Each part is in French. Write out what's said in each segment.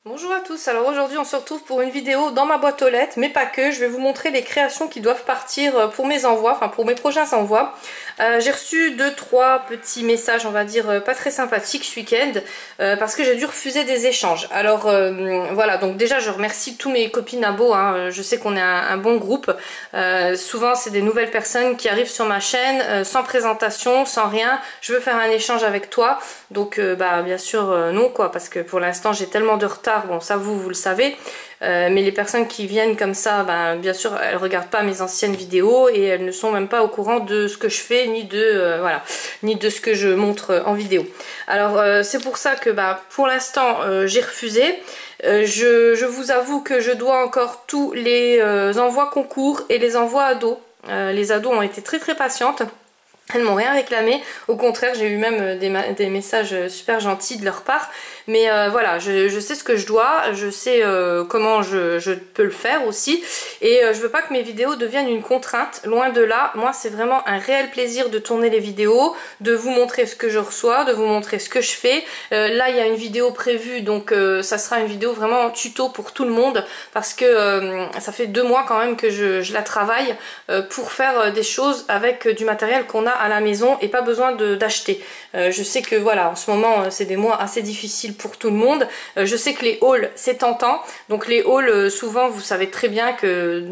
Bonjour à tous, alors aujourd'hui on se retrouve pour une vidéo dans ma boîte aux lettres, mais pas que. Je vais vous montrer les créations qui doivent partir pour mes envois, enfin pour mes prochains envois. J'ai reçu 2-3 petits messages, on va dire, pas très sympathiques ce week-end, parce que j'ai dû refuser des échanges. Alors voilà, donc déjà je remercie tous mes copines abo, hein. Je sais qu'on est un bon groupe. Souvent c'est des nouvelles personnes qui arrivent sur ma chaîne, sans présentation, sans rien. Je veux faire un échange avec toi, donc bah bien sûr non quoi, parce que pour l'instant j'ai tellement de retard. Bon, ça vous le savez, mais les personnes qui viennent comme ça, ben, bien sûr, elles regardent pas mes anciennes vidéos et elles ne sont même pas au courant de ce que je fais, ni de voilà, ni de ce que je montre en vidéo. Alors c'est pour ça que bah, pour l'instant j'ai refusé. Je vous avoue que je dois encore tous les envois concours et les envois ados. Les ados ont été très patientes. Elles m'ont rien réclamé, au contraire j'ai eu même des messages super gentils de leur part, mais voilà, je sais ce que je dois, je sais comment je peux le faire aussi, et je veux pas que mes vidéos deviennent une contrainte, loin de là. Moi c'est vraiment un réel plaisir de tourner les vidéos, de vous montrer ce que je reçois, de vous montrer ce que je fais. Là il y a une vidéo prévue, donc ça sera une vidéo vraiment tuto pour tout le monde, parce que ça fait 2 mois quand même que je la travaille pour faire des choses avec du matériel qu'on a à la maison et pas besoin d'acheter. Je sais que voilà, en ce moment c'est des mois assez difficiles pour tout le monde. Je sais que les hauls c'est tentant, donc les hauls souvent vous savez très bien que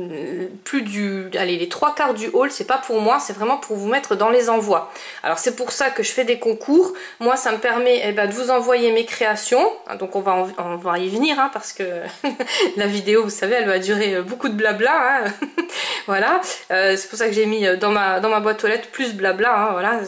allez, les 3/4 du haul c'est pas pour moi, c'est vraiment pour vous mettre dans les envois. Alors c'est pour ça que je fais des concours. Moi ça me permet de vous envoyer mes créations, donc on va y venir hein, parce que la vidéo vous savez elle va durer beaucoup de blabla hein. Voilà, c'est pour ça que j'ai mis dans ma boîte aux lettres plus blabla hein, voilà,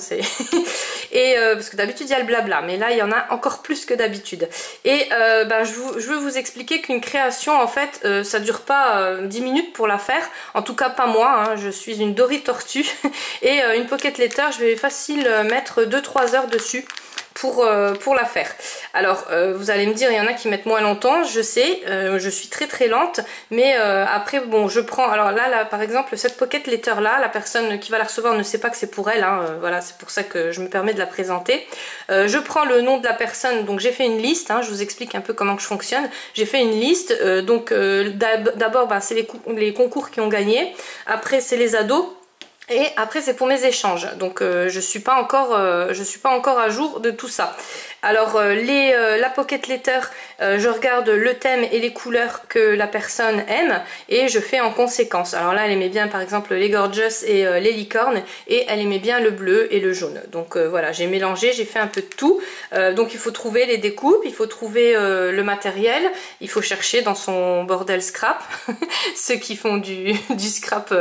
et parce que d'habitude il y a le blabla, mais là il y en a encore plus que d'habitude. Et je veux vous expliquer qu'une création en fait ça dure pas 10 minutes pour la faire, en tout cas pas moi hein, je suis une Dory tortue et une pocket letter je vais facile mettre 2-3 heures dessus pour la faire. Alors vous allez me dire il y en a qui mettent moins longtemps, je sais, je suis très lente, mais après bon je prends, alors là par exemple cette pocket letter là, la personne qui va la recevoir ne sait pas que c'est pour elle hein, voilà c'est pour ça que je me permets de la présenter. Je prends le nom de la personne, donc j'ai fait une liste hein, je vous explique un peu comment que je fonctionne. J'ai fait une liste, donc d'abord c'est les concours qui ont gagné, après c'est les ados, et après c'est pour mes échanges, donc je suis pas encore à jour de tout ça. Alors la pocket letter, je regarde le thème et les couleurs que la personne aime et je fais en conséquence. Alors là elle aimait bien par exemple les gorgeous et les licornes, et elle aimait bien le bleu et le jaune. Donc voilà, j'ai mélangé, j'ai fait un peu de tout. Donc il faut trouver les découpes, il faut trouver le matériel, il faut chercher dans son bordel scrap. Ceux qui font du scrap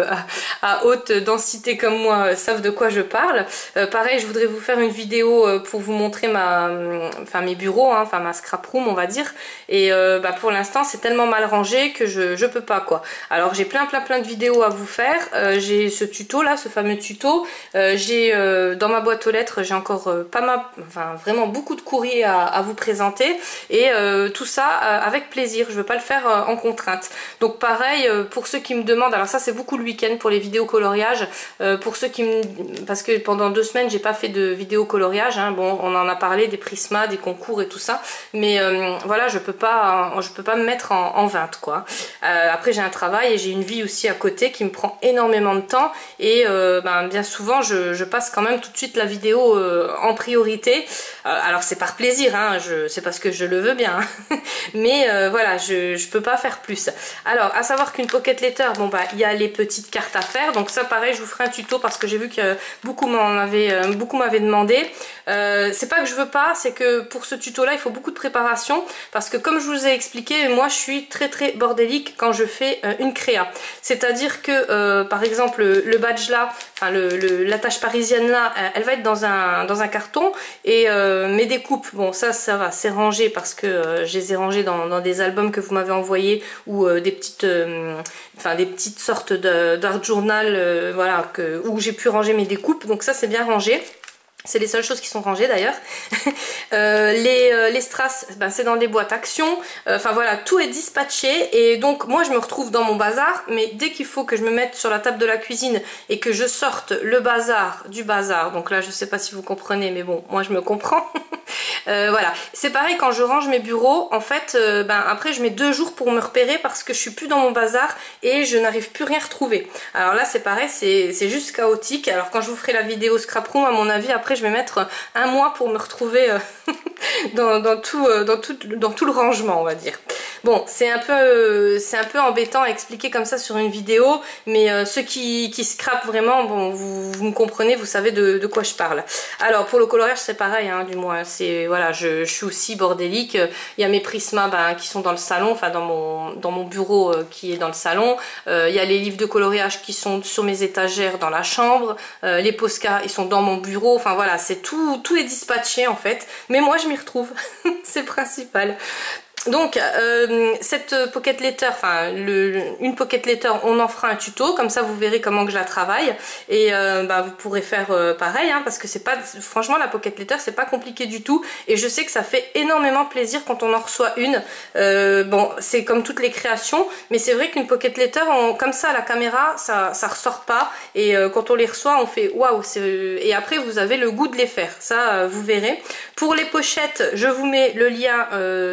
à haute densité comme moi savent de quoi je parle. Pareil, je voudrais vous faire une vidéo pour vous montrer mes bureaux, hein, enfin ma scrap room on va dire, et pour l'instant c'est tellement mal rangé que je peux pas quoi. Alors j'ai plein de vidéos à vous faire, j'ai ce tuto là, ce fameux tuto, j'ai dans ma boîte aux lettres j'ai encore vraiment beaucoup de courriers à vous présenter, et tout ça avec plaisir, je veux pas le faire en contrainte. Donc pareil pour ceux qui me demandent, alors ça c'est beaucoup le week-end pour les vidéos coloriage, pour ceux qui parce que pendant 2 semaines j'ai pas fait de vidéo coloriage hein. Bon on en a parlé des prismas, des concours et tout ça, mais voilà je peux pas me mettre en 20 quoi. Après j'ai un travail et j'ai une vie aussi à côté qui me prend énormément de temps, et bien souvent je passe quand même tout de suite la vidéo en priorité. Alors c'est par plaisir hein, c'est parce que je le veux bien hein. Mais voilà je peux pas faire plus. Alors à savoir qu'une pocket letter, bon il y a les petites cartes à faire, donc ça pareil je vous ferai un tuto parce que j'ai vu que beaucoup m'avaient demandé. C'est pas que je veux pas, c'est que pour ce tuto là il faut beaucoup de préparation, parce que comme je vous ai expliqué, moi je suis très bordélique quand je fais une créa. C'est à dire que par exemple le badge là, enfin la tâche parisienne là, elle va être dans un carton, et mes découpes, bon ça va, c'est rangé parce que je les ai rangées dans des albums que vous m'avez envoyés, ou des petites sortes d'art journal voilà, où j'ai pu ranger mes découpes, donc ça c'est bien rangé. C'est les seules choses qui sont rangées d'ailleurs. Les strass, ben, c'est dans des boîtes Action. Enfin voilà, tout est dispatché. Et donc moi je me retrouve dans mon bazar. Mais dès qu'il faut que je me mette sur la table de la cuisine et que je sorte le bazar du bazar. Donc là je sais pas si vous comprenez, mais bon, moi je me comprends. Voilà, c'est pareil quand je range mes bureaux. En fait, ben, après je mets 2 jours pour me repérer parce que je suis plus dans mon bazar et je n'arrive plus rien à retrouver. Alors là c'est pareil, c'est juste chaotique. Alors quand je vous ferai la vidéo scrap room, à mon avis, après je vais mettre 1 mois pour me retrouver dans tout le rangement, on va dire. Bon, c'est un peu embêtant à expliquer comme ça sur une vidéo, mais ceux qui scrapent vraiment, bon, vous me comprenez, vous savez de quoi je parle. Alors pour le coloriage c'est pareil, hein, du moins, c'est voilà, je suis aussi bordélique. Il y a mes prismas ben, qui sont dans le salon, enfin dans mon bureau qui est dans le salon. Il y a les livres de coloriage qui sont sur mes étagères dans la chambre. Les Posca ils sont dans mon bureau. Enfin voilà, c'est tout est dispatché en fait. Mais moi je m'y retrouve, c'est le principal. Donc cette pocket letter, enfin une pocket letter, on en fera un tuto, comme ça vous verrez comment que je la travaille et bah, vous pourrez faire pareil, hein, parce que c'est pas, franchement la pocket letter c'est pas compliqué du tout et je sais que ça fait énormément plaisir quand on en reçoit une. Bon, c'est comme toutes les créations, mais c'est vrai qu'une pocket letter, comme ça à la caméra ça ressort pas et quand on les reçoit on fait waouh, et après vous avez le goût de les faire, ça vous verrez. Pour les pochettes, je vous mets le lien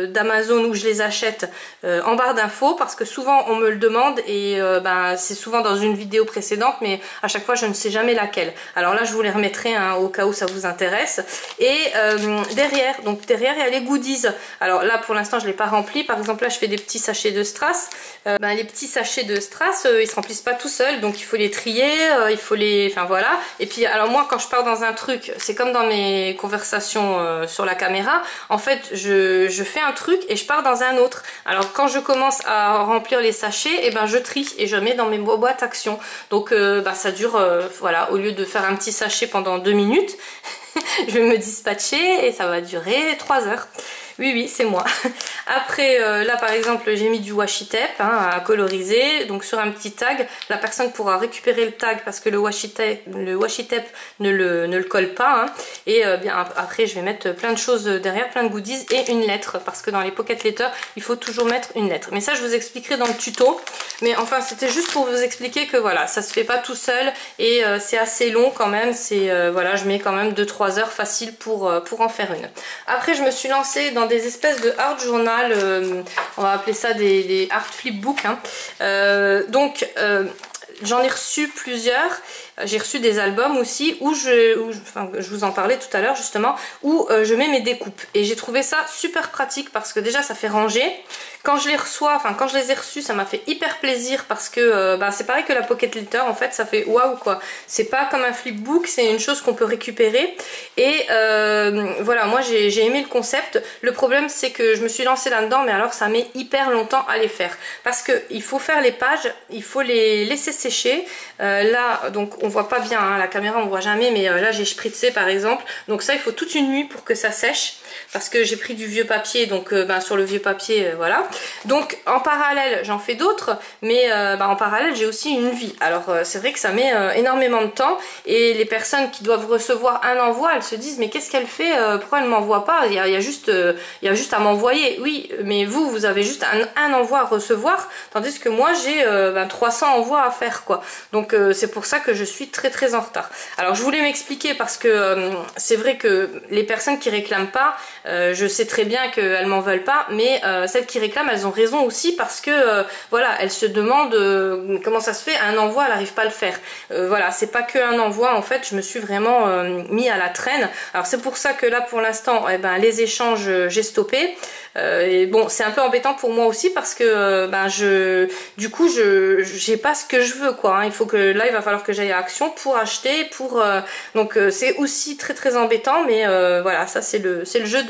d'Amazon où je les achète en barre d'infos parce que souvent on me le demande et ben, c'est souvent dans une vidéo précédente, mais à chaque fois je ne sais jamais laquelle. Alors là je vous les remettrai, hein, au cas où ça vous intéresse. Et derrière il y a les goodies. Alors là pour l'instant je ne l'ai pas rempli. Par exemple là je fais des petits sachets de strass. Ben, les petits sachets de strass ils se remplissent pas tout seuls, donc il faut les trier, il faut les... enfin voilà. Et puis alors moi quand je pars dans un truc, c'est comme dans mes conversations sur la caméra, en fait je fais un truc et je pars dans un autre. Alors quand je commence à remplir les sachets, et ben je trie et je mets dans mes boîtes Action. Donc ben, ça dure, voilà, au lieu de faire un petit sachet pendant 2 minutes, je vais me dispatcher et ça va durer 3 heures. Oui, oui, c'est moi. Après, là par exemple, j'ai mis du washi tape, hein, à coloriser. Donc sur un petit tag, la personne pourra récupérer le tag parce que le washi tape ne le colle pas. Hein. Et bien après, je vais mettre plein de choses derrière, plein de goodies et une lettre. Parce que dans les pocket letters, il faut toujours mettre une lettre. Mais ça, je vous expliquerai dans le tuto. Mais enfin, c'était juste pour vous expliquer que voilà, ça se fait pas tout seul. Et c'est assez long quand même. C'est voilà, je mets quand même 2-3 heures facile pour en faire une. Après, je me suis lancée dans des espèces de art journal, on va appeler ça des art flipbook, hein. Donc j'en ai reçu plusieurs. J'ai reçu des albums aussi où enfin, je vous en parlais tout à l'heure justement, où je mets mes découpes. Et j'ai trouvé ça super pratique parce que déjà ça fait ranger. Quand je les reçois, enfin quand je les ai reçus, ça m'a fait hyper plaisir parce que bah, c'est pareil que la pocket letter, en fait ça fait waouh quoi. C'est pas comme un flipbook, c'est une chose qu'on peut récupérer. Et voilà, moi j'ai aimé le concept. Le problème c'est que je me suis lancée là-dedans, mais alors ça met hyper longtemps à les faire. Parce qu'il faut faire les pages, il faut les laisser sécher. Là, donc on voit pas bien, hein, la caméra on voit jamais, mais là j'ai spritzé par exemple. Donc ça il faut toute une nuit pour que ça sèche. Parce que j'ai pris du vieux papier, donc ben, sur le vieux papier, voilà. Donc en parallèle j'en fais d'autres, mais ben, en parallèle j'ai aussi une vie. Alors c'est vrai que ça met énormément de temps, et les personnes qui doivent recevoir un envoi, elles se disent mais qu'est-ce qu'elle fait, pourquoi elle ne m'envoie pas, il y a juste à m'envoyer. Oui, mais vous avez juste un envoi à recevoir, tandis que moi j'ai ben, 300 envois à faire quoi. Donc c'est pour ça que je suis très très en retard. Alors je voulais m'expliquer parce que c'est vrai que les personnes qui réclament pas, je sais très bien qu'elles m'en veulent pas, mais celles qui réclament, elles ont raison aussi parce que voilà, elles se demandent comment ça se fait, un envoi elle n'arrive pas à le faire. Voilà, c'est pas qu'un envoi, en fait je me suis vraiment mis à la traîne. Alors c'est pour ça que là pour l'instant eh ben, les échanges j'ai stoppé. Et bon, c'est un peu embêtant pour moi aussi parce que ben, du coup j'ai pas ce que je veux quoi, hein. Il faut que là il va falloir que j'aille à Action pour acheter, pour donc c'est aussi très très embêtant, mais voilà, ça c'est le jeu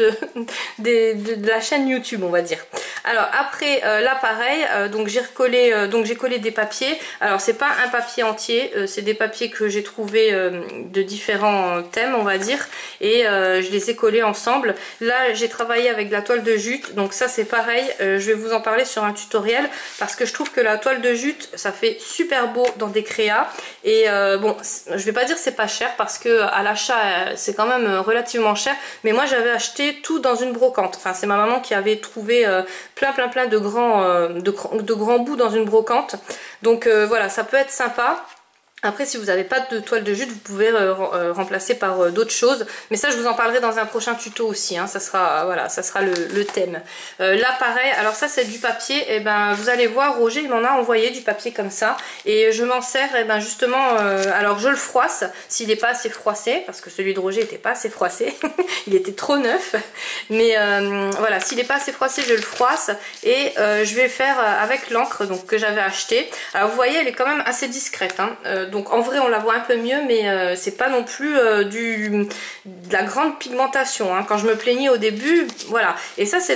de la chaîne YouTube, on va dire. Alors après là pareil, donc j'ai recollé, donc j'ai collé des papiers. Alors c'est pas un papier entier, c'est des papiers que j'ai trouvé de différents thèmes on va dire, et je les ai collés ensemble. Là j'ai travaillé avec de la toile de jute, donc ça c'est pareil, je vais vous en parler sur un tutoriel parce que je trouve que la toile de jute ça fait super beau dans des créas. Et bon, je vais pas dire c'est pas cher parce que à l'achat c'est quand même relativement cher, mais moi j'avais acheté tout dans une brocante. Enfin c'est ma maman qui avait trouvé plein de grands bouts dans une brocante, donc voilà, ça peut être sympa. Après si vous n'avez pas de toile de jute vous pouvez remplacer par d'autres choses, mais ça je vous en parlerai dans un prochain tuto aussi, hein. Ça sera voilà, ça sera le thème. Là pareil, alors ça c'est du papier, et ben vous allez voir Roger il m'en a envoyé du papier comme ça et je m'en sers et ben justement alors je le froisse s'il n'est pas assez froissé, parce que celui de Roger n'était pas assez froissé il était trop neuf, mais voilà, s'il n'est pas assez froissé je le froisse et je vais faire avec l'encre donc que j'avais acheté. Alors vous voyez elle est quand même assez discrète, hein. Donc en vrai on la voit un peu mieux, mais c'est pas non plus de la grande pigmentation, hein. Quand je me plaignais au début, voilà. Et ça c'est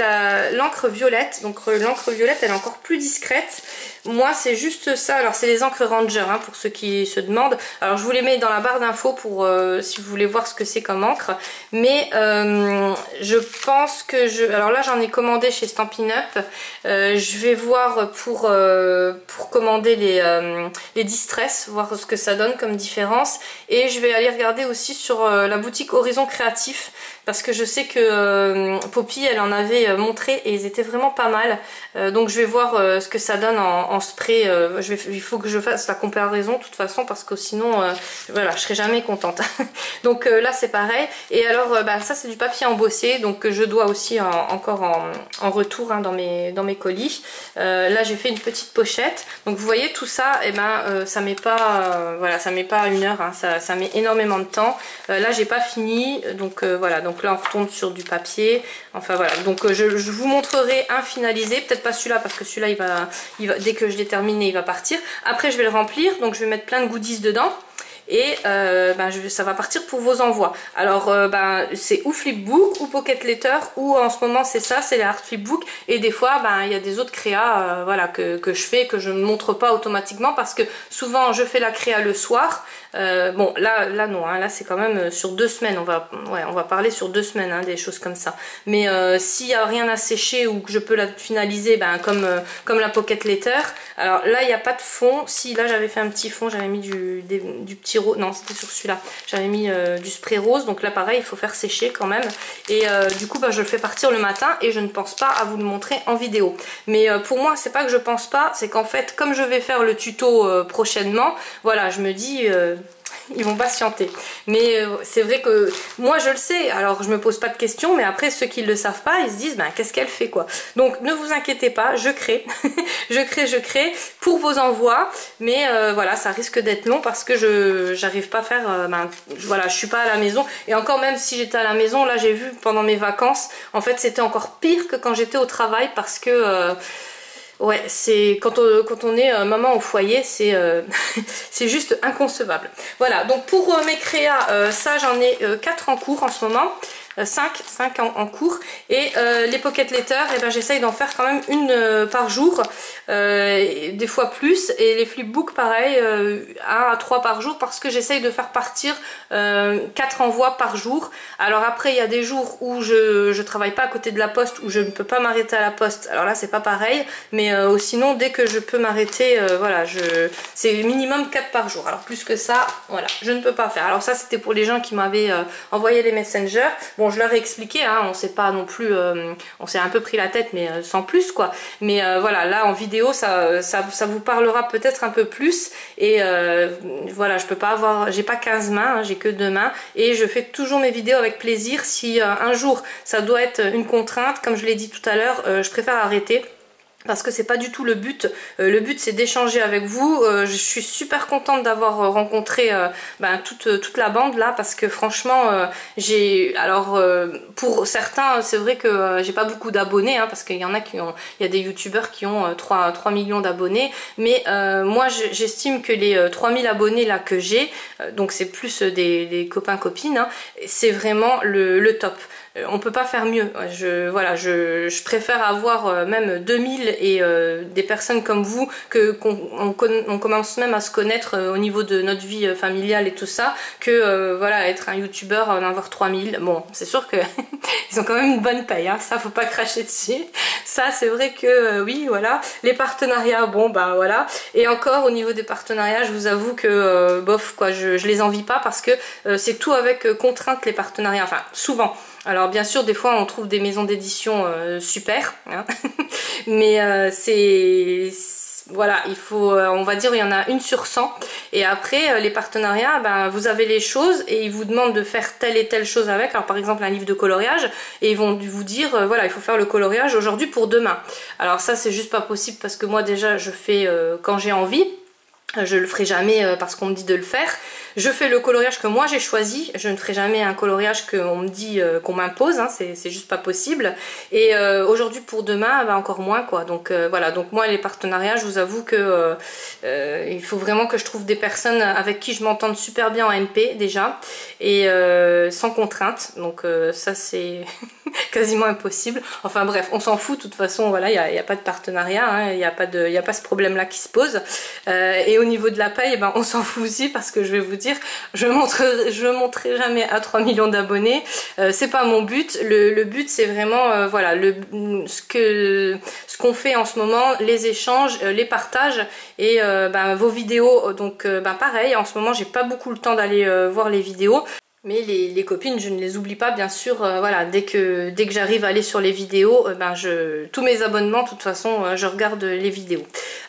l'encre violette, donc l'encre violette elle est encore plus discrète. Moi c'est juste ça, alors c'est les encres Ranger, hein, pour ceux qui se demandent. Alors je vous les mets dans la barre d'infos pour si vous voulez voir ce que c'est comme encre. Mais je pense que alors là j'en ai commandé chez Stampin' Up. Je vais voir pour commander les Distress, voir ce que ça donne comme différence. Et je vais aller regarder aussi sur la boutique Horizon Créatif, parce que je sais que Poppy elle en avait montré et ils étaient vraiment pas mal. Donc je vais voir ce que ça donne en spray. Il faut que je fasse la comparaison de toute façon, parce que sinon voilà, je serai jamais contente. Donc là c'est pareil. Et alors ça c'est du papier embossé, donc que je dois aussi encore en retour, hein, dans mes colis. Là j'ai fait une petite pochette. Donc vous voyez tout ça, et ça met pas voilà, ça met pas 1 heure, hein, ça met énormément de temps. Là j'ai pas fini, donc voilà, donc là on retombe sur du papier. Enfin voilà, donc je vous montrerai un finalisé, peut-être pas celui-là parce que celui-là il va dès que je l'ai terminé il va partir. Après je vais le remplir, donc je vais mettre plein de goodies dedans. Et ça va partir pour vos envois. Alors c'est ou Flipbook ou Pocket Letter, ou en ce moment c'est ça, c'est les Art Flipbook. Et des fois il y a des autres créas voilà, que je fais, que je ne montre pas automatiquement, parce que souvent je fais la créa le soir. Bon là non, hein, là c'est quand même sur 2 semaines, on va parler sur 2 semaines, hein, des choses comme ça. Mais s'il n'y a rien à sécher ou que je peux la finaliser comme la Pocket Letter, alors là il n'y a pas de fond. Si là j'avais fait un petit fond, j'avais mis du petit rose, non c'était sur celui-là, j'avais mis du spray rose, donc là pareil il faut faire sécher quand même. Et du coup je le fais partir le matin et je ne pense pas à vous le montrer en vidéo. Mais pour moi c'est pas que je pense pas, c'est qu'en fait comme je vais faire le tuto prochainement, voilà, je me dis ils vont patienter. Mais c'est vrai que moi je le sais, alors je me pose pas de questions, mais après ceux qui ne le savent pas, ils se disent qu'est-ce qu'elle fait quoi. Donc ne vous inquiétez pas, je crée je crée pour vos envois, mais voilà, ça risque d'être long parce que j'arrive pas à faire voilà, je suis pas à la maison. Et encore, même si j'étais à la maison, là j'ai vu pendant mes vacances, en fait c'était encore pire que quand j'étais au travail, parce que ouais, c'est quand on est maman au foyer, c'est c'est juste inconcevable. Voilà, donc pour mes créas, ça j'en ai 4 en cours en ce moment. 5 en cours, et les Pocket Letter, j'essaye d'en faire quand même une par jour, des fois plus, et les Flipbook pareil, 1 à 3 par jour, parce que j'essaye de faire partir 4 envois par jour. Alors après il y a des jours où je travaille pas à côté de la poste, où je ne peux pas m'arrêter à la poste, alors là c'est pas pareil, mais sinon dès que je peux m'arrêter, voilà, c'est minimum 4 par jour. Alors plus que ça, voilà, je ne peux pas faire. Alors ça c'était pour les gens qui m'avaient envoyé les messengers. Bon, je leur ai expliqué, hein, on s'est pas non plus, on s'est un peu pris la tête, mais sans plus quoi. Mais voilà, là en vidéo, ça vous parlera peut-être un peu plus. Et voilà, je peux pas avoir, j'ai pas 15 mains, hein, j'ai que 2 mains, et je fais toujours mes vidéos avec plaisir. Si un jour ça doit être une contrainte, comme je l'ai dit tout à l'heure, je préfère arrêter. Parce que c'est pas du tout le but. Le but c'est d'échanger avec vous. Je suis super contente d'avoir rencontré toute la bande là, parce que franchement pour certains c'est vrai que j'ai pas beaucoup d'abonnés, hein, parce qu'il y en a il y a des youtubeurs qui ont 3 millions d'abonnés, mais moi j'estime que les 3000 abonnés là que j'ai, donc c'est plus des copains copines, hein, c'est vraiment le top. on peut pas faire mieux. Voilà, je préfère avoir même 2000 et des personnes comme vous on commence même à se connaître au niveau de notre vie familiale et tout ça, que voilà, être un youtubeur, en avoir 3000. Bon, c'est sûr que ils ont quand même une bonne paye, hein, ça faut pas cracher dessus. Ça c'est vrai que oui, voilà. Les partenariats, bon bah voilà. Et encore au niveau des partenariats, je vous avoue que bof quoi, je les envie pas parce que c'est tout avec contrainte les partenariats, enfin souvent. Alors bien sûr des fois on trouve des maisons d'édition super, hein. Mais voilà, il faut, on va dire, il y en a une sur 100. Et après, les partenariats, ben, vous avez les choses et ils vous demandent de faire telle et telle chose avec. Alors par exemple, un livre de coloriage, et ils vont vous dire, voilà, il faut faire le coloriage aujourd'hui pour demain. Alors ça, c'est juste pas possible parce que moi déjà, je fais quand j'ai envie. Je le ferai jamais parce qu'on me dit de le faire. Je fais le coloriage que moi j'ai choisi. Je ne ferai jamais un coloriage qu'on me dit, qu'on m'impose, hein. C'est juste pas possible. Et aujourd'hui pour demain, bah encore moins quoi. Donc voilà, donc moi les partenariats, je vous avoue que il faut vraiment que je trouve des personnes avec qui je m'entende super bien en MP déjà. Et sans contrainte. Donc ça c'est quasiment impossible. Enfin bref, on s'en fout de toute façon, voilà, il n'y a pas de partenariat, hein. Il n'y a pas ce problème là qui se pose. Et au niveau de la paye, ben, on s'en fout aussi parce que je vais vous dire, je monterai jamais à 3 millions d'abonnés, c'est pas mon but. Le but c'est vraiment voilà, ce qu'on fait en ce moment, les échanges, les partages et ben, vos vidéos. Donc ben, pareil, en ce moment j'ai pas beaucoup le temps d'aller voir les vidéos. Mais les copines, je ne les oublie pas, bien sûr, voilà, dès que j'arrive à aller sur les vidéos, ben tous mes abonnements, de toute façon, je regarde les vidéos.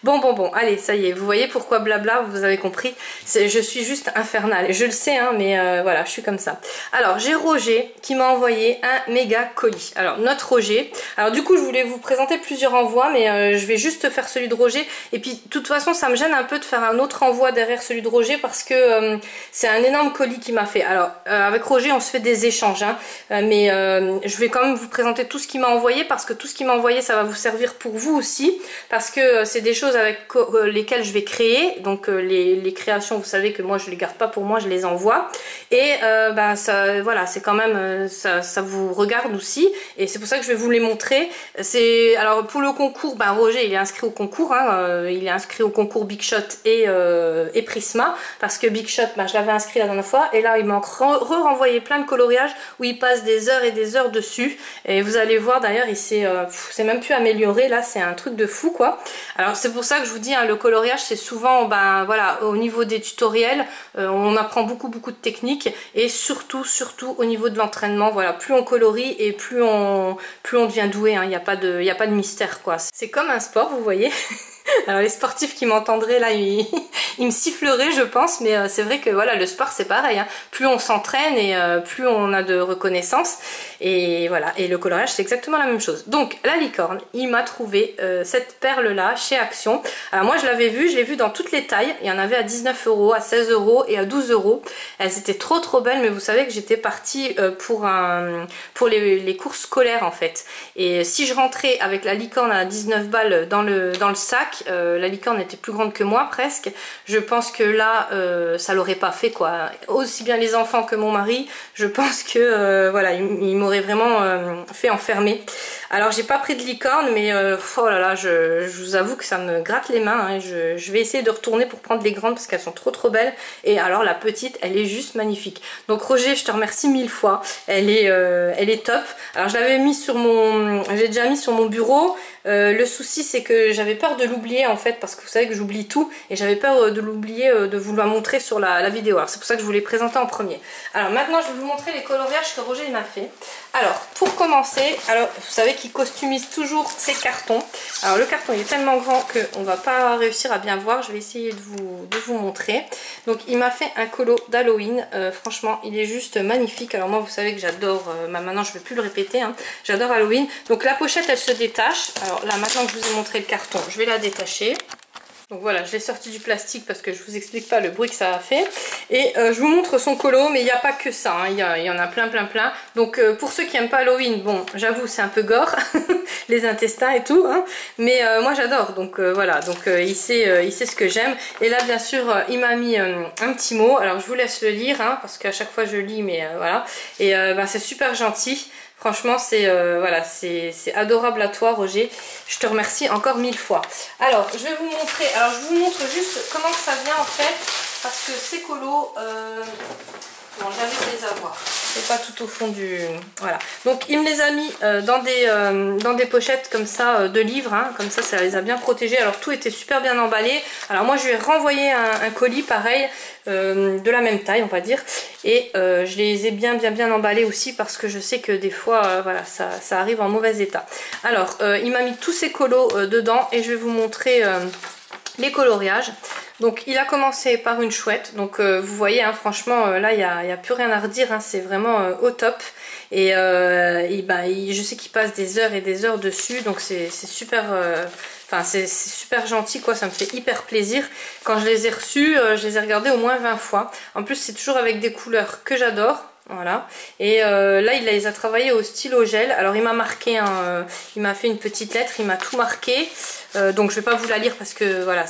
Bon, allez, ça y est, vous voyez pourquoi blabla, vous avez compris, je suis juste infernale, je le sais, hein, mais voilà, je suis comme ça. Alors, j'ai Roger qui m'a envoyé un méga colis. Alors, notre Roger, alors du coup, je voulais vous présenter plusieurs envois, mais je vais juste faire celui de Roger, et puis, de toute façon, ça me gêne un peu de faire un autre envoi derrière celui de Roger, parce que c'est un énorme colis qu'il m'a fait. Alors, avec Roger on se fait des échanges, hein, mais je vais quand même vous présenter tout ce qu'il m'a envoyé parce que tout ce qu'il m'a envoyé ça va vous servir pour vous aussi parce que c'est des choses avec lesquelles je vais créer, donc les créations vous savez que moi je les garde pas pour moi, je les envoie et bah, ça, voilà, c'est quand même ça vous regarde aussi et c'est pour ça que je vais vous les montrer. Alors pour le concours, bah, Roger il est inscrit au concours, hein, il est inscrit au concours Big Shot et Prisma parce que Big Shot bah, je l'avais inscrit la dernière fois et là il manque renvoyer plein de coloriages où il passe des heures et des heures dessus et vous allez voir d'ailleurs il s'est même plus amélioré là, c'est un truc de fou quoi. Alors c'est pour ça que je vous dis hein, le coloriage c'est souvent ben voilà au niveau des tutoriels on apprend beaucoup de techniques et surtout au niveau de l'entraînement, voilà, plus on colorie et plus on devient doué, hein. Il n'y a pas de mystère quoi, c'est comme un sport vous voyez. Alors les sportifs qui m'entendraient là, ils me siffleraient je pense, mais c'est vrai que voilà, le sport c'est pareil, hein. Plus on s'entraîne et plus on a de reconnaissance et voilà, et le coloriage c'est exactement la même chose. Donc la licorne, il m'a trouvé cette perle là chez Action. Alors moi je l'avais vue, je l'ai vue dans toutes les tailles, il y en avait à 19 €, à 16 € et à 12 €. Elles étaient trop belles, mais vous savez que j'étais partie pour les courses scolaires en fait, et si je rentrais avec la licorne à 19 balles dans le sac, la licorne était plus grande que moi presque, je pense que là ça l'aurait pas fait quoi, aussi bien les enfants que mon mari, je pense que voilà, il m'aurait vraiment fait enfermer. Alors j'ai pas pris de licorne, mais oh là là, je vous avoue que ça me gratte les mains, hein. Je vais essayer de retourner pour prendre les grandes parce qu'elles sont trop belles, et alors la petite elle est juste magnifique. Donc Roger, je te remercie 1000 fois, elle est top. Alors je l'avais mis j'ai déjà mis sur mon bureau. Le souci c'est que j'avais peur de l'oublier en fait, parce que vous savez que j'oublie tout et j'avais peur de l'oublier, de vous la montrer sur la vidéo. Alors c'est pour ça que je vous l'ai présenté en premier. Alors maintenant je vais vous montrer les coloriages que Roger il m'a fait. Alors pour commencer, alors vous savez qu'il costumise toujours ses cartons. Alors le carton il est tellement grand qu'on va pas réussir à bien voir, je vais essayer de vous montrer. Donc il m'a fait un colo d'Halloween, franchement il est juste magnifique. Alors moi vous savez que j'adore, maintenant je ne vais plus le répéter, hein, j'adore Halloween. Donc la pochette elle se détache. Alors là maintenant que je vous ai montré le carton, je vais la détacher. Donc voilà, je l'ai sorti du plastique parce que je vous explique pas le bruit que ça a fait. Et je vous montre son colo, mais il n'y a pas que ça, hein. Il y en a plein. Donc pour ceux qui n'aiment pas Halloween, bon j'avoue c'est un peu gore, les intestins et tout, hein. Mais moi j'adore, donc voilà, donc il sait ce que j'aime. Et là bien sûr il m'a mis un petit mot, alors je vous laisse le lire, hein, parce qu'à chaque fois je lis, mais voilà. Et bah, c'est super gentil. Franchement, c'est voilà, c'est adorable à toi, Roger. Je te remercie encore 1000 fois. Alors, je vais vous montrer. Alors, je vous montre juste comment que ça vient en fait, parce que ces colos, bon, j'avais de les avoir. C'est pas tout au fond du... Voilà. Donc, il me les a mis dans des pochettes comme ça de livres. Hein. Comme ça les a bien protégés. Alors, tout était super bien emballé. Alors, moi, je lui ai renvoyé un colis pareil, de la même taille, on va dire. Et je les ai bien emballés aussi parce que je sais que des fois, voilà, ça arrive en mauvais état. Alors, il m'a mis tous ces colos dedans et je vais vous montrer les coloriages. Donc il a commencé par une chouette, donc vous voyez hein, franchement là il n'y a plus rien à redire, hein, c'est vraiment au top. Et je sais qu'il passe des heures et des heures dessus, donc c'est super, c'est super gentil quoi, ça me fait hyper plaisir. Quand je les ai reçus, je les ai regardés au moins 20 fois. En plus c'est toujours avec des couleurs que j'adore. Voilà, et là il les a travaillés au stylo gel. Alors il m'a marqué, il m'a fait une petite lettre, il m'a tout marqué. Donc je vais pas vous la lire parce que voilà,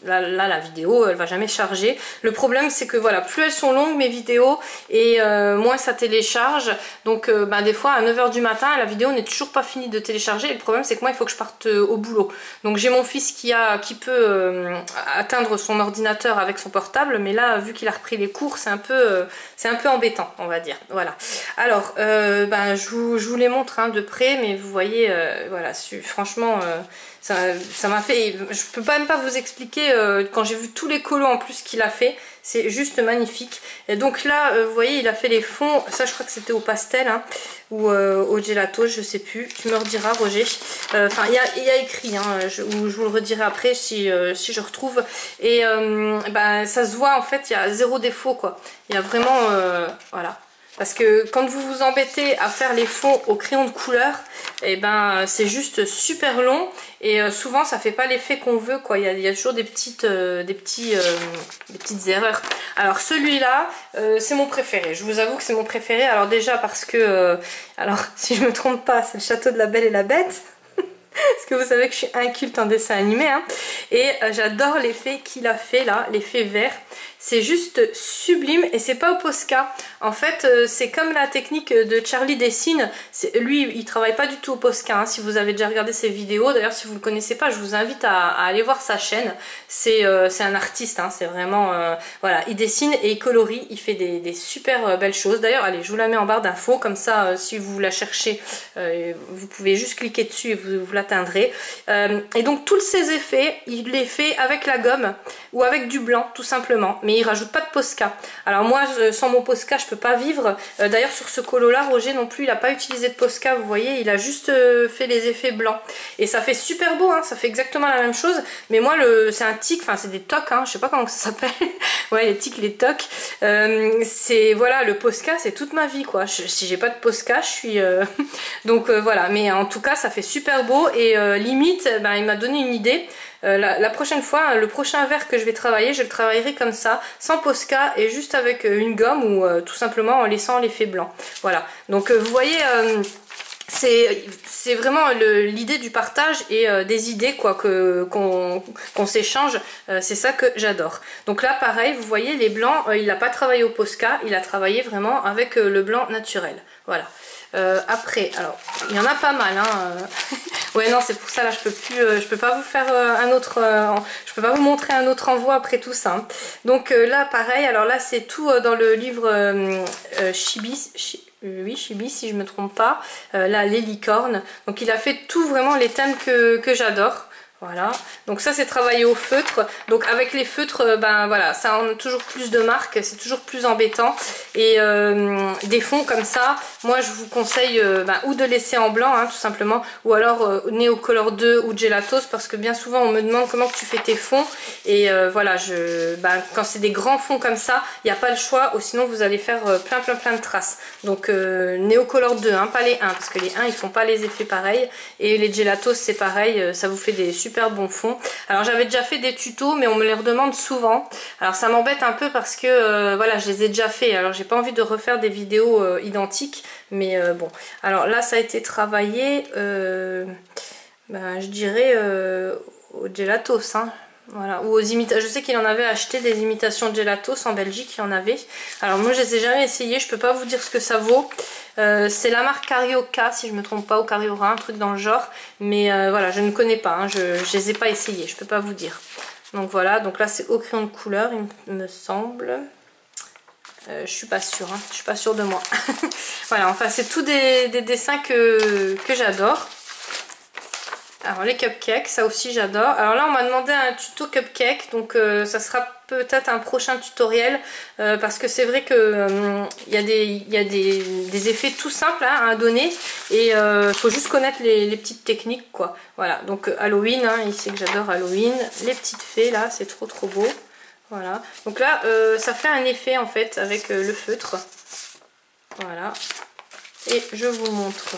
là la vidéo elle va jamais charger. Le problème c'est que voilà, plus elles sont longues mes vidéos et moins ça télécharge. Donc des fois à 9 h du matin la vidéo n'est toujours pas finie de télécharger. Et le problème c'est que moi il faut que je parte au boulot. Donc j'ai mon fils qui peut atteindre son ordinateur avec son portable, mais là vu qu'il a repris les cours c'est un peu embêtant on va dire. Voilà. Alors je vous les montre hein, de près, mais vous voyez voilà, franchement ça m'a fait, je peux même pas vous expliquer quand j'ai vu tous les colos en plus qu'il a fait, c'est juste magnifique. Et donc là vous voyez il a fait les fonds, ça je crois que c'était au pastel hein, ou au gelato, je sais plus, tu me rediras Roger. Enfin il y a écrit hein, je vous le redirai après si je retrouve. Et ça se voit en fait, il y a zéro défaut quoi, il y a vraiment voilà. Parce que quand vous vous embêtez à faire les fonds au crayon de couleur, et c'est juste super long et souvent ça fait pas l'effet qu'on veut quoi. Il y a toujours des petites erreurs. Alors celui-là, c'est mon préféré. Je vous avoue que c'est mon préféré. Alors déjà parce que, alors si je me trompe pas, c'est le château de la Belle et la Bête. Parce que vous savez que je suis inculte en dessin animé hein. Et j'adore l'effet qu'il a fait là, l'effet vert. C'est juste sublime et c'est pas au Posca. En fait c'est comme la technique de Charlie dessine. Lui il travaille pas du tout au Posca hein, si vous avez déjà regardé ses vidéos. D'ailleurs si vous le connaissez pas je vous invite à aller voir sa chaîne. C'est un artiste hein, c'est vraiment voilà, il dessine et il colorie, il fait des super belles choses. D'ailleurs allez je vous la mets en barre d'infos comme ça si vous la cherchez vous pouvez juste cliquer dessus et vous l'atteindrez. Et donc tous ces effets il les fait avec la gomme ou avec du blanc tout simplement. Mais il rajoute pas de Posca. Alors moi sans mon Posca je peux pas vivre. D'ailleurs sur ce colo là Roger non plus il a pas utilisé de Posca, vous voyez il a juste fait les effets blancs. Et ça fait super beau hein, ça fait exactement la même chose. Mais moi c'est un tic, enfin c'est des tocs hein, je sais pas comment ça s'appelle. Ouais les tics, les tocs. C'est voilà, le Posca c'est toute ma vie quoi. Si j'ai pas de Posca je suis... donc voilà, mais en tout cas ça fait super beau. Et limite il m'a donné une idée. La prochaine fois, le prochain verre que je vais travailler, je le travaillerai comme ça, sans Posca et juste avec une gomme ou tout simplement en laissant l'effet blanc. Voilà, donc vous voyez, c'est vraiment l'idée du partage et des idées quoi qu'on s'échange, c'est ça que j'adore. Donc là pareil, vous voyez les blancs, il n'a pas travaillé au Posca, il a travaillé vraiment avec le blanc naturel. Voilà. Après, alors il y en a pas mal hein. Ouais non c'est pour ça là je peux pas vous faire un autre, je peux pas vous montrer un autre envoi après tout ça hein. Donc là pareil, alors là c'est tout dans le livre Chibi, oui Chibi si je me trompe pas, là les licornes. Donc il a fait tout vraiment les thèmes que j'adore. Voilà, donc ça c'est travaillé au feutre. Donc avec les feutres, voilà, ça en a toujours plus de marques, c'est toujours plus embêtant. Et des fonds comme ça, moi je vous conseille ou de laisser en blanc, hein, tout simplement, ou alors Neocolor 2 ou Gelatos, parce que bien souvent on me demande comment tu fais tes fonds. Et voilà, quand c'est des grands fonds comme ça, il n'y a pas le choix, ou sinon vous allez faire plein de traces. Donc Neocolor 2, hein, pas les 1, parce que les 1 ils font pas les effets pareils. Et les Gelatos c'est pareil, ça vous fait des super bons fonds. Alors j'avais déjà fait des tutos mais on me les redemande souvent. Alors ça m'embête un peu parce que voilà je les ai déjà fait. Alors j'ai pas envie de refaire des vidéos identiques. Mais bon. Alors là ça a été travaillé je dirais au Gelatos. Hein. Voilà, ou aux imitations. Je sais qu'il en avait acheté des imitations de gelatos en Belgique, il y en avait. Alors moi je les ai jamais essayées, je peux pas vous dire ce que ça vaut. C'est la marque Carioca si je me trompe pas, ou Cariora, un truc dans le genre. Mais voilà, je ne connais pas, hein, je les ai pas essayées, je peux pas vous dire. Donc voilà, donc là c'est au crayon de couleur il me semble. Je suis pas sûre, hein, je suis pas sûre de moi. Voilà, enfin c'est tout des dessins que j'adore. Alors les cupcakes, ça aussi j'adore. Alors là on m'a demandé un tuto cupcake, donc ça sera peut-être un prochain tutoriel parce que c'est vrai que il y a des effets tout simples hein, à donner et il faut juste connaître les petites techniques quoi. Voilà, donc Halloween, hein, il sait que j'adore Halloween. Les petites fées là, c'est trop beau. Voilà, donc là ça fait un effet en fait avec le feutre. Voilà, et je vous montre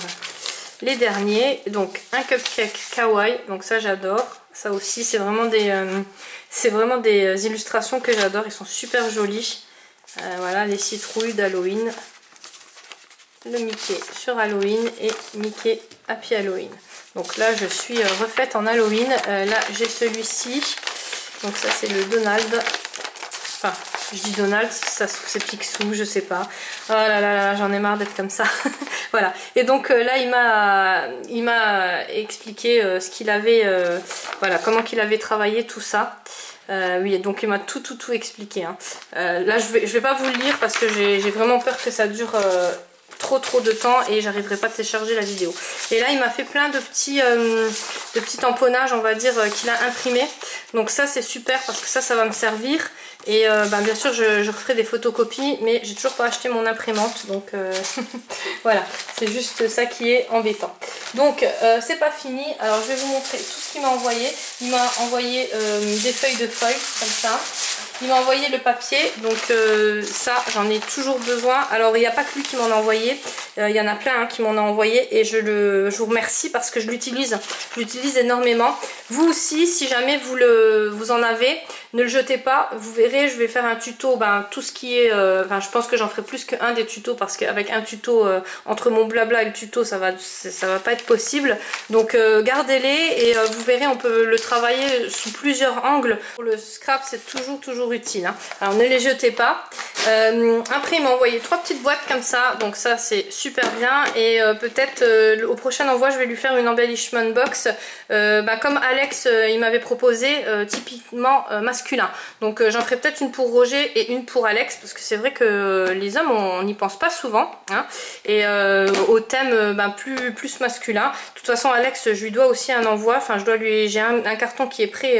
les derniers. Donc un cupcake kawaii, donc ça j'adore. Ça aussi c'est vraiment des illustrations que j'adore, ils sont super jolis. Voilà les citrouilles d'Halloween, le Mickey sur Halloween et Mickey Happy Halloween. Donc là je suis refaite en Halloween. Là j'ai celui-ci, donc ça c'est le Donald. Enfin, je dis Donald, ça c'est Picsou, je sais pas. Oh là là là, j'en ai marre d'être comme ça. Voilà. Et donc là, il m'a expliqué ce qu'il avait, voilà, comment qu'il avait travaillé tout ça. Oui, donc il m'a tout expliqué. Hein. Là, je vais pas vous le lire parce que j'ai vraiment peur que ça dure trop de temps et j'arriverai pas à télécharger la vidéo. Et là il m'a fait plein de petits tamponnages on va dire qu'il a imprimé, donc ça c'est super parce que ça va me servir et bien sûr je referai des photocopies mais j'ai toujours pas acheté mon imprimante donc voilà, c'est juste ça qui est embêtant. Donc c'est pas fini, alors je vais vous montrer tout ce qu'il m'a envoyé. Il m'a envoyé des feuilles de feuilles comme ça. Il m'a envoyé le papier, donc ça j'en ai toujours besoin. Alors il n'y a pas que lui qui m'en a envoyé, il y en a plein hein, qui m'en ont envoyé et je vous remercie parce que je l'utilise énormément. Vous aussi, si jamais vous en avez, ne le jetez pas. Vous verrez, je vais faire un tuto, tout ce qui est, je pense que j'en ferai plus qu'un des tutos parce qu'avec un tuto, entre mon blabla et le tuto, ça va pas être possible. Donc gardez-les et vous verrez, on peut le travailler sous plusieurs angles. Pour le scrap, c'est toujours utile. Hein. Alors ne les jetez pas. Après, il m'a envoyé 3 petites boîtes comme ça, donc ça c'est super bien. Et peut-être au prochain envoi, je vais lui faire une embellishment box, comme Alex il m'avait proposé, typiquement masculin. Donc j'en ferai peut-être une pour Roger et une pour Alex, parce que c'est vrai que les hommes on n'y pense pas souvent. Hein, et au thème plus masculin. De toute façon, Alex, je lui dois aussi un envoi. Enfin, j'ai un carton qui est prêt,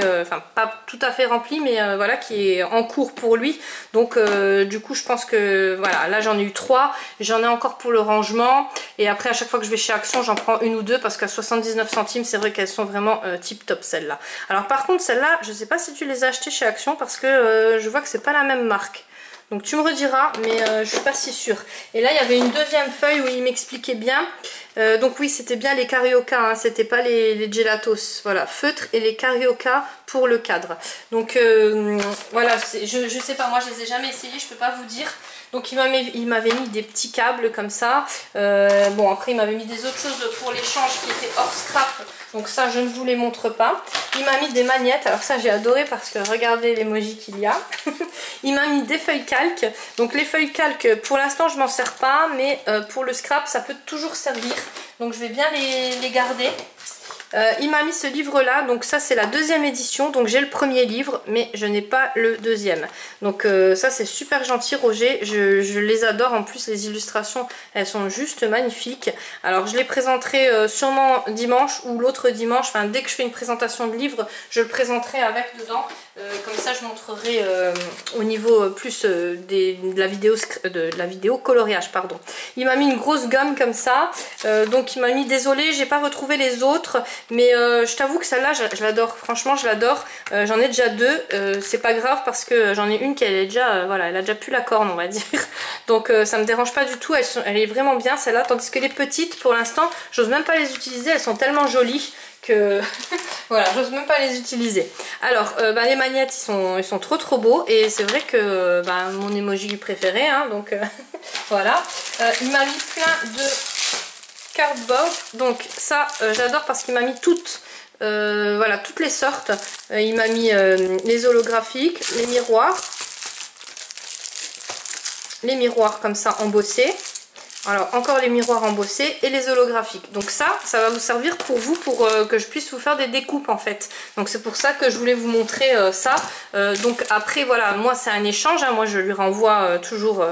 pas tout à fait rempli, mais voilà, qui est en cours pour lui. Donc du coup je pense que voilà, là j'en ai eu 3, j'en ai encore pour le rangement et après à chaque fois que je vais chez Action j'en prends une ou deux parce qu'à 79 centimes c'est vrai qu'elles sont vraiment tip top celles-là. Alors par contre celles-là je sais pas si tu les as achetées chez Action parce que je vois que c'est pas la même marque. Donc tu me rediras, mais je suis pas si sûre. Et là il y avait une deuxième feuille où il m'expliquait bien. Donc oui, c'était bien les Carioca, hein, c'était pas les gelatos. Voilà, feutre et les Carioca pour le cadre. Donc voilà, je sais pas, moi je les ai jamais essayés, je peux pas vous dire. Donc il m'avait mis des petits câbles comme ça. Bon après il m'avait mis des autres choses pour l'échange qui étaient hors scrap. Donc ça je ne vous les montre pas. Il m'a mis des magnettes, alors ça j'ai adoré parce que regardez l'emoji qu'il y a. Il m'a mis des feuilles calques. Donc les feuilles calques pour l'instant je m'en sers pas, mais pour le scrap ça peut toujours servir. Donc je vais bien les garder. Il m'a mis ce livre là, donc ça c'est la deuxième édition, donc j'ai le premier livre mais je n'ai pas le deuxième, donc ça c'est super gentil Roger, je les adore, en plus les illustrations elles sont juste magnifiques. Alors je les présenterai sûrement dimanche ou l'autre dimanche, enfin dès que je fais une présentation de livre je le présenterai avec dedans. Comme ça je montrerai au niveau plus de la vidéo coloriage pardon. Il m'a mis une grosse gomme comme ça, donc il m'a mis, désolé j'ai pas retrouvé les autres, mais je t'avoue que celle-là je l'adore, franchement je l'adore. J'en ai déjà deux, c'est pas grave parce que j'en ai une qui elle est déjà voilà, elle a déjà plus la corne on va dire, donc ça me dérange pas du tout, elle est vraiment bien celle-là, tandis que les petites pour l'instant j'ose même pas les utiliser, elles sont tellement jolies que voilà, j'ose même pas les utiliser. Alors les magnettes ils sont trop beaux et c'est vrai que mon emoji préféré hein, donc voilà. Il m'a mis plein de cardboard, donc ça j'adore parce qu'il m'a mis toutes voilà, toutes les sortes. Il m'a mis les holographiques, les miroirs comme ça embossés. Alors encore les miroirs embossés et les holographiques. Donc ça va vous servir pour vous, pour que je puisse vous faire des découpes en fait. Donc c'est pour ça que je voulais vous montrer ça. Donc après voilà, moi c'est un échange, hein. Moi je lui renvoie toujours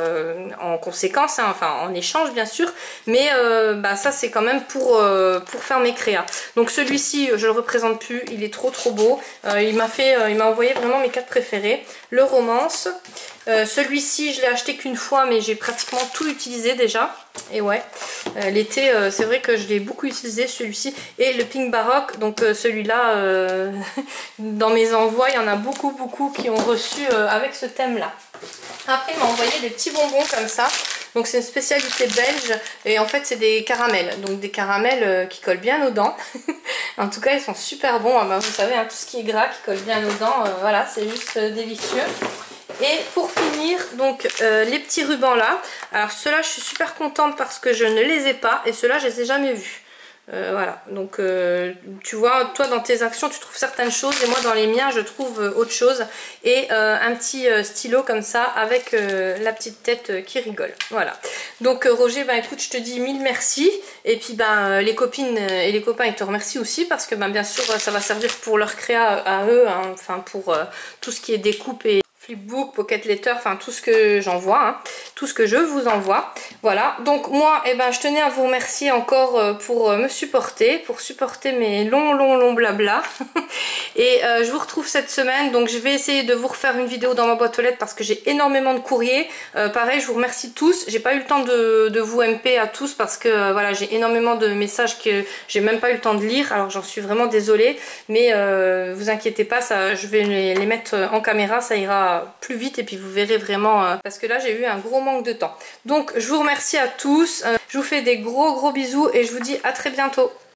en conséquence, hein. Enfin en échange bien sûr. Mais bah, ça c'est quand même pour faire mes créas. Donc celui-ci je le représente plus, il est trop beau. Il m'a envoyé vraiment mes 4 préférés. Le romance. Celui-ci je l'ai acheté qu'une fois mais j'ai pratiquement tout utilisé déjà. Et ouais, l'été c'est vrai que je l'ai beaucoup utilisé celui-ci. Et le pink baroque, donc celui-là dans mes envois il y en a beaucoup qui ont reçu avec ce thème là. Après il m'a envoyé des petits bonbons comme ça. Donc c'est une spécialité belge et en fait c'est des caramels. Donc des caramels qui collent bien aux dents. En tout cas ils sont super bons, bah, vous savez hein, tout ce qui est gras qui colle bien aux dents, voilà c'est juste délicieux. Et pour finir, donc les petits rubans là. Alors ceux-là, je suis super contente parce que je ne les ai pas et ceux-là, je les ai jamais vus. Voilà, donc tu vois, toi dans tes actions, tu trouves certaines choses et moi dans les miens, je trouve autre chose. Et un petit stylo comme ça avec la petite tête qui rigole. Voilà. Donc Roger, bah écoute, je te dis mille merci. Et puis ben les copines et les copains, ils te remercient aussi parce que ben, bien sûr, ça va servir pour leur créa à eux, hein, enfin pour tout ce qui est découpe et flipbook, pocket letter, enfin tout ce que j'envoie, hein, tout ce que je vous envoie. Voilà, donc moi, eh ben, je tenais à vous remercier encore pour me supporter, pour supporter mes longs blabla. Et je vous retrouve cette semaine, donc je vais essayer de vous refaire une vidéo dans ma boîte aux lettres parce que j'ai énormément de courriers. Pareil, je vous remercie tous. J'ai pas eu le temps de vous MP à tous parce que voilà, j'ai énormément de messages que j'ai même pas eu le temps de lire. Alors j'en suis vraiment désolée, mais vous inquiétez pas, ça, je vais les mettre en caméra, ça ira plus vite et puis vous verrez vraiment parce que là j'ai eu un gros manque de temps. Donc je vous remercie à tous, je vous fais des gros bisous et je vous dis à très bientôt.